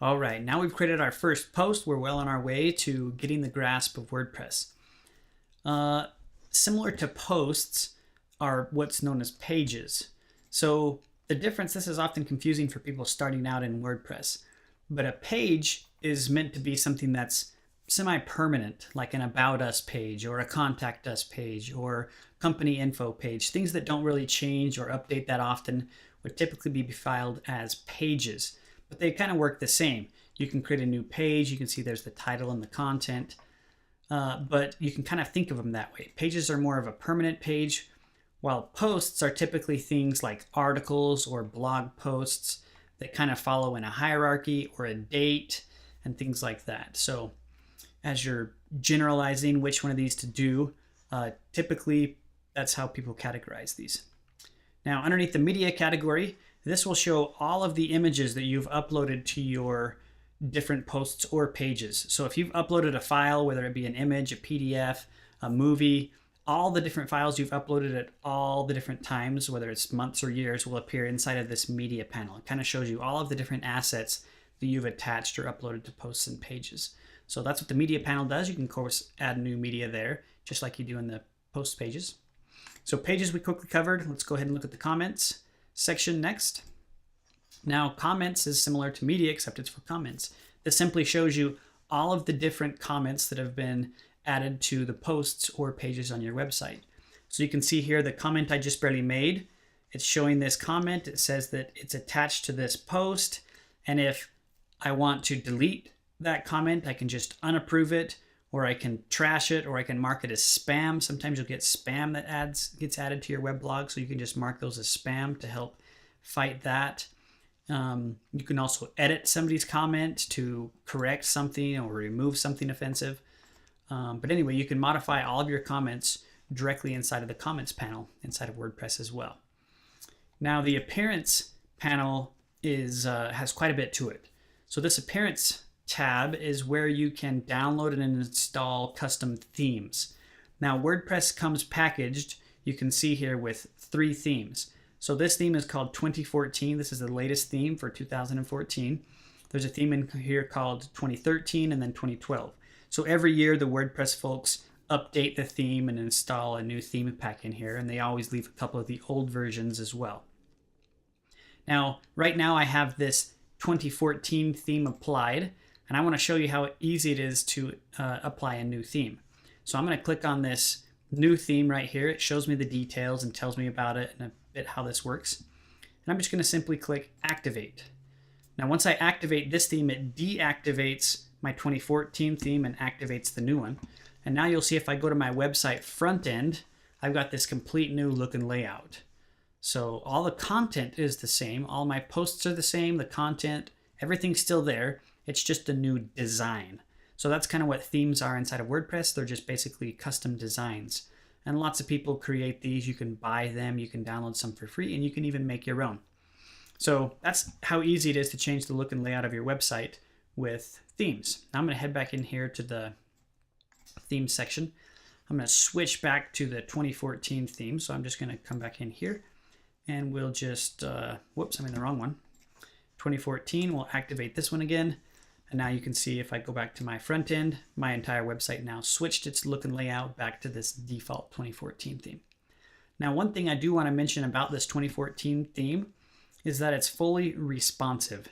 All right, now we've created our first post. We're well on our way to getting the grasp of WordPress. Similar to posts are what's known as pages. So the difference, this is often confusing for people starting out in WordPress, but a page is meant to be something that's semi-permanent, like an About Us page or a Contact Us page or company info page. Things that don't really change or update that often would typically be filed as pages, but they kind of work the same. You can create a new page. You can see there's the title and the content, but you can kind of think of them that way. Pages are more of a permanent page, while posts are typically things like articles or blog posts that kind of follow in a hierarchy or a date and things like that. So as you're generalizing which one of these to do, typically that's how people categorize these. Now, underneath the media category, this will show all of the images that you've uploaded to your different posts or pages. So if you've uploaded a file, whether it be an image, a PDF, a movie, all the different files you've uploaded at all the different times, whether it's months or years, will appear inside of this media panel. It kind of shows you all of the different assets that you've attached or uploaded to posts and pages. So that's what the media panel does. You can, of course, add new media there, just like you do in the post pages. So pages we quickly covered. Let's go ahead and look at the comments section next. Now, comments is similar to media, except it's for comments. This simply shows you all of the different comments that have been added to the posts or pages on your website. So you can see here the comment I just barely made. It's showing this comment. It says that it's attached to this post. And if I want to delete that comment, I can just unapprove it, or I can trash it, or I can mark it as spam. Sometimes you'll get spam that gets added to your web blog, so you can just mark those as spam to help fight that. You can also edit somebody's comment to correct something or remove something offensive. But anyway, you can modify all of your comments directly inside of the comments panel inside of WordPress as well. Now, the appearance panel has quite a bit to it. So this appearance tab is where you can download and install custom themes. Now, WordPress comes packaged, you can see here, with 3 themes. So this theme is called 2014. This is the latest theme for 2014. There's a theme in here called 2013 and then 2012. So every year the WordPress folks update the theme and install a new theme pack in here, and they always leave a couple of the old versions as well. Now, right now I have this 2014 theme applied, and I want to show you how easy it is to apply a new theme. So I'm going to click on this new theme right here. It shows me the details and tells me about it and a bit how this works. And I'm just going to simply click Activate. Now, once I activate this theme, it deactivates my 2014 theme and activates the new one. And now you'll see if I go to my website front end, I've got this complete new look and layout. So all the content is the same. All my posts are the same. The content, everything's still there. It's just a new design. So that's kind of what themes are inside of WordPress. They're just basically custom designs. And lots of people create these. You can buy them. You can download some for free, and you can even make your own. So that's how easy it is to change the look and layout of your website with themes. Now I'm going to head back in here to the theme section. I'm going to switch back to the 2014 theme. So I'm just going to come back in here, and we'll just, whoops, I'm in the wrong one. 2014, we'll activate this one again. And now you can see if I go back to my front end, my entire website now switched its look and layout back to this default 2014 theme. Now, one thing I do want to mention about this 2014 theme is that it's fully responsive.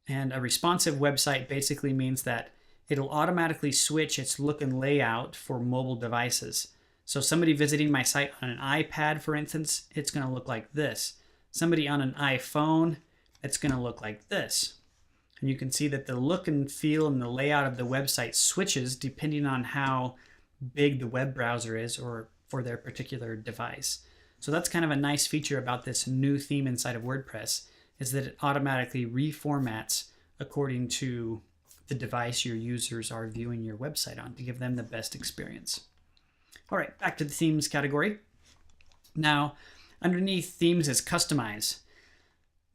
And a responsive website basically means that it'll automatically switch its look and layout for mobile devices. So somebody visiting my site on an iPad, for instance, it's going to look like this. Somebody on an iPhone, it's going to look like this. And you can see that the look and feel and the layout of the website switches depending on how big the web browser is or for their particular device. So that's kind of a nice feature about this new theme inside of WordPress, is that it automatically reformats according to the device your users are viewing your website on to give them the best experience. All right, back to the themes category. Now, underneath themes is customize.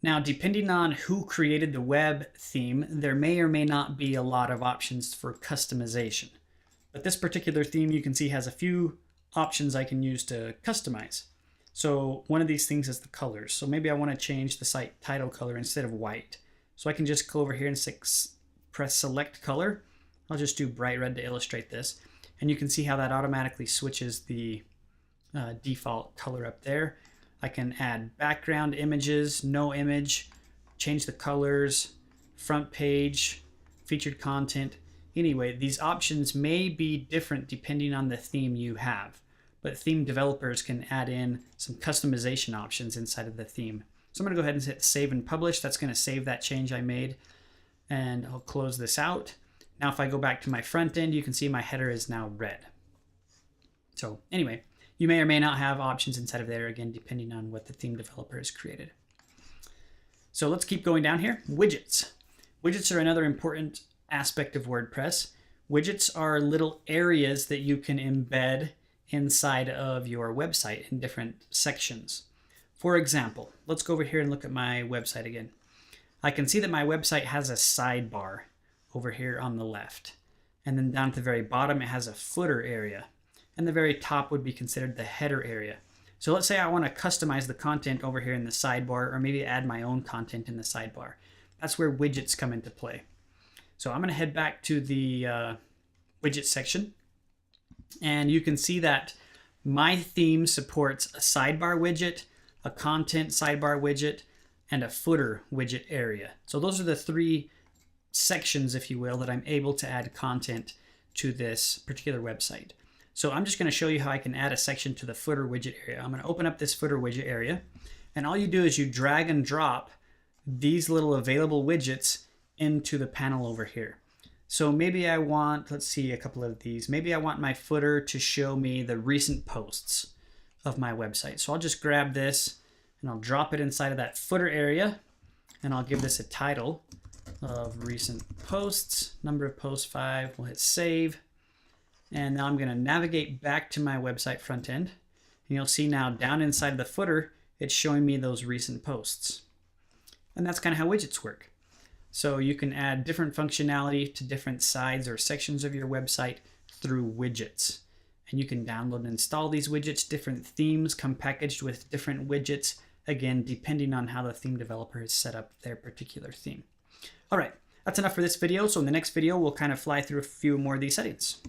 Now, depending on who created the web theme, there may or may not be a lot of options for customization. But this particular theme, you can see, has a few options I can use to customize. So one of these things is the colors. So maybe I want to change the site title color instead of white. So I can just go over here and press select color. I'll just do bright red to illustrate this. And you can see how that automatically switches the default color up there. I can add background images, no image, change the colors, front page, featured content. Anyway, these options may be different depending on the theme you have, but theme developers can add in some customization options inside of the theme. So I'm going to go ahead and hit save and publish. That's going to save that change I made, and I'll close this out. Now if I go back to my front end, you can see my header is now red. So anyway, you may or may not have options inside of there, again, depending on what the theme developer has created. So let's keep going down here. Widgets. Widgets are another important aspect of WordPress. Widgets are little areas that you can embed inside of your website in different sections. For example, let's go over here and look at my website again. I can see that my website has a sidebar over here on the left. And then down at the very bottom, it has a footer area. And the very top would be considered the header area. So let's say I want to customize the content over here in the sidebar, or maybe add my own content in the sidebar. That's where widgets come into play. So I'm going to head back to the widget section. And you can see that my theme supports a sidebar widget, a content sidebar widget, and a footer widget area. So those are the three sections, if you will, that I'm able to add content to this particular website. So I'm just going to show you how I can add a section to the footer widget area. I'm going to open up this footer widget area, and all you do is you drag and drop these little available widgets into the panel over here. So maybe I want, let's see a couple of these. Maybe I want my footer to show me the recent posts of my website. So I'll just grab this and I'll drop it inside of that footer area, and I'll give this a title of recent posts, number of posts 5. We'll hit save. And now I'm going to navigate back to my website front end. And you'll see now down inside of the footer, it's showing me those recent posts. And that's kind of how widgets work. So you can add different functionality to different sides or sections of your website through widgets. And you can download and install these widgets. Different themes come packaged with different widgets, again, depending on how the theme developer has set up their particular theme. All right, that's enough for this video. So in the next video, we'll kind of fly through a few more of these settings.